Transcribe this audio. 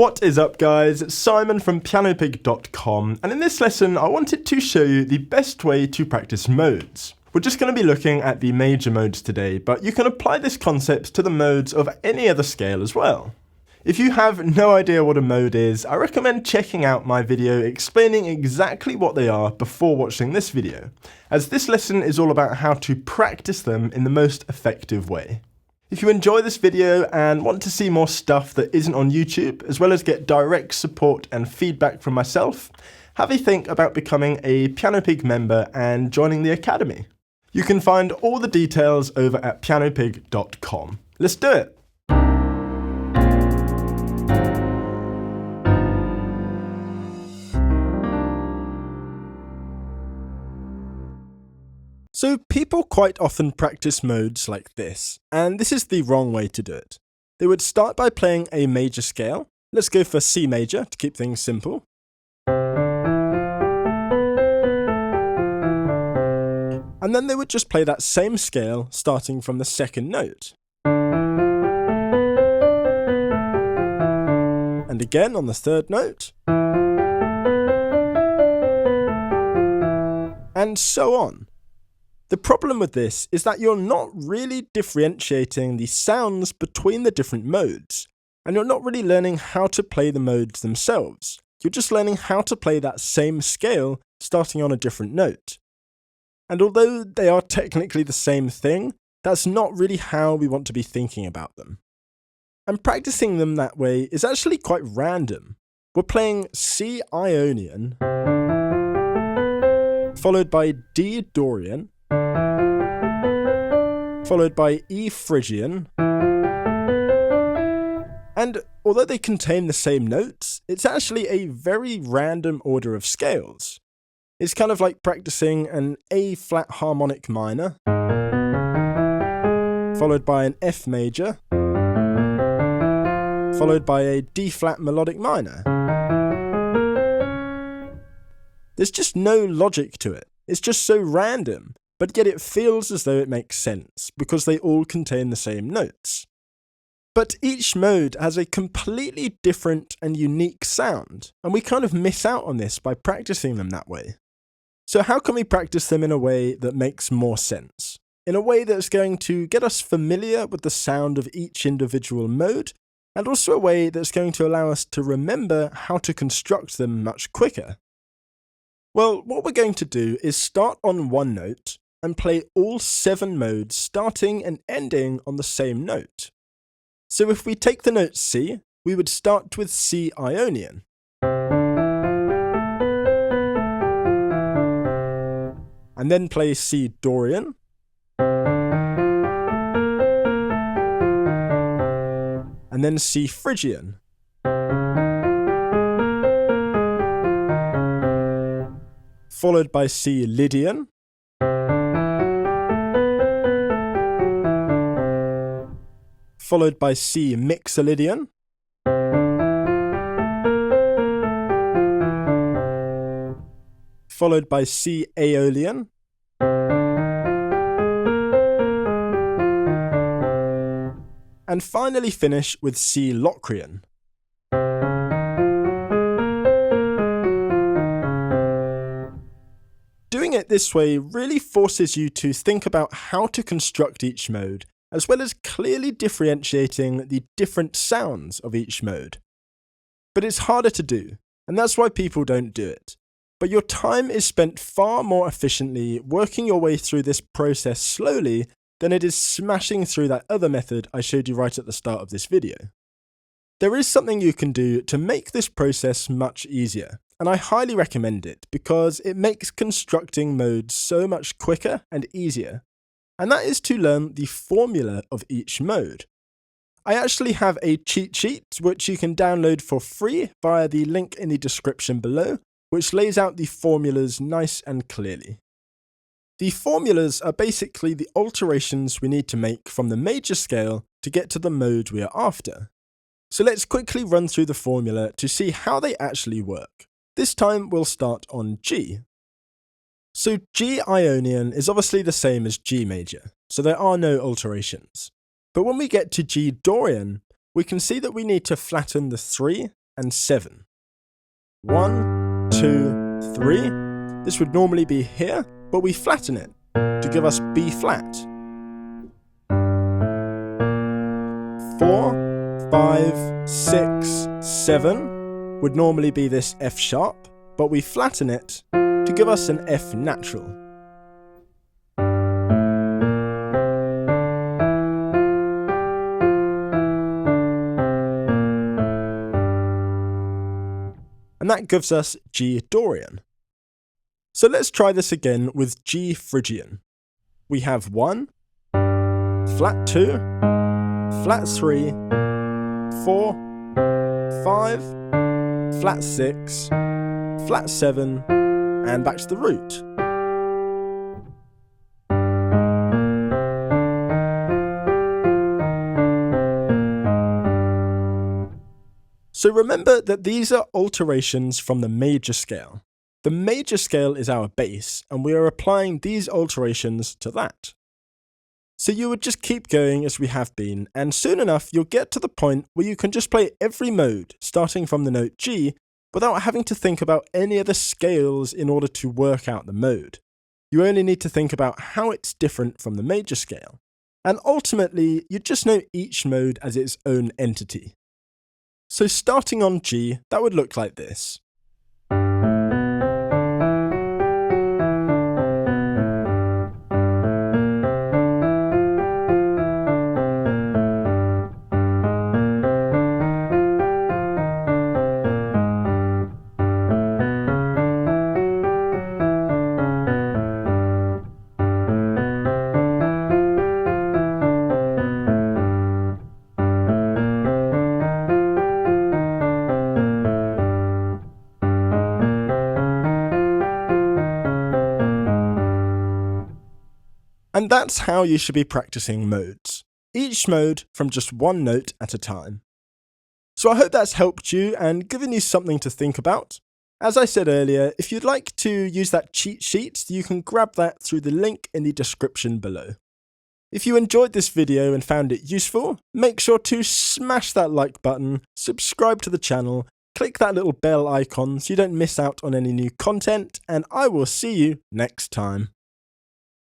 What is up guys, it's Simon from PianoPig.com, and in this lesson I wanted to show you the best way to practice modes. We're just going to be looking at the major modes today, but you can apply this concept to the modes of any other scale as well. If you have no idea what a mode is, I recommend checking out my video explaining exactly what they are before watching this video, as this lesson is all about how to practice them in the most effective way. If you enjoy this video and want to see more stuff that isn't on YouTube, as well as get direct support and feedback from myself, have a think about becoming a PianoPig member and joining the academy. You can find all the details over at PianoPig.com. Let's do it! So people quite often practice modes like this, and this is the wrong way to do it. They would start by playing a major scale. Let's go for C major to keep things simple. And then they would just play that same scale starting from the second note. And again on the third note. And so on. The problem with this is that you're not really differentiating the sounds between the different modes, and you're not really learning how to play the modes themselves. You're just learning how to play that same scale starting on a different note. And although they are technically the same thing, that's not really how we want to be thinking about them. And practicing them that way is actually quite random. We're playing C Ionian, followed by D Dorian, followed by E Phrygian, and although they contain the same notes, it's actually a very random order of scales. It's kind of like practicing an A flat harmonic minor, followed by an F major, followed by a D flat melodic minor. There's just no logic to it. It's just so random. But yet it feels as though it makes sense, because they all contain the same notes. But each mode has a completely different and unique sound, and we kind of miss out on this by practicing them that way. So how can we practice them in a way that makes more sense? In a way that's going to get us familiar with the sound of each individual mode, and also a way that's going to allow us to remember how to construct them much quicker. Well, what we're going to do is start on one note, and play all 7 modes starting and ending on the same note. So if we take the note C, we would start with C Ionian. And then play C Dorian. And then C Phrygian. Followed by C Lydian. Followed by C Mixolydian, followed by C Aeolian, and finally finish with C Locrian. Doing it this way really forces you to think about how to construct each mode, as well as clearly differentiating the different sounds of each mode. But it's harder to do, and that's why people don't do it. But your time is spent far more efficiently working your way through this process slowly than it is smashing through that other method I showed you right at the start of this video. There is something you can do to make this process much easier, and I highly recommend it because it makes constructing modes so much quicker and easier. And that is to learn the formula of each mode. I actually have a cheat sheet which you can download for free via the link in the description below, which lays out the formulas nice and clearly. The formulas are basically the alterations we need to make from the major scale to get to the mode we are after. So let's quickly run through the formula to see how they actually work. This time we'll start on G. So G Ionian is obviously the same as G major, so there are no alterations. But when we get to G Dorian, we can see that we need to flatten the 3 and 7. 1, 2, 3. This would normally be here, but we flatten it to give us B flat. 4, 5, 6, 7 would normally be this F sharp, but we flatten it to give us an F natural. And that gives us G Dorian. So let's try this again with G Phrygian. We have 1, flat 2, flat 3, 4, 5, flat 6, flat 7, and back to the root. So remember that these are alterations from the major scale. The major scale is our base, and we are applying these alterations to that. So you would just keep going as we have been, and soon enough you'll get to the point where you can just play every mode, starting from the note G, without having to think about any of the scales in order to work out the mode. You only need to think about how it's different from the major scale. And ultimately, you just know each mode as its own entity. So starting on G, that would look like this. And that's how you should be practicing modes, each mode from just one note at a time. So I hope that's helped you and given you something to think about. As I said earlier, if you'd like to use that cheat sheet, you can grab that through the link in the description below. If you enjoyed this video and found it useful, make sure to smash that like button, subscribe to the channel, click that little bell icon so you don't miss out on any new content, and I will see you next time.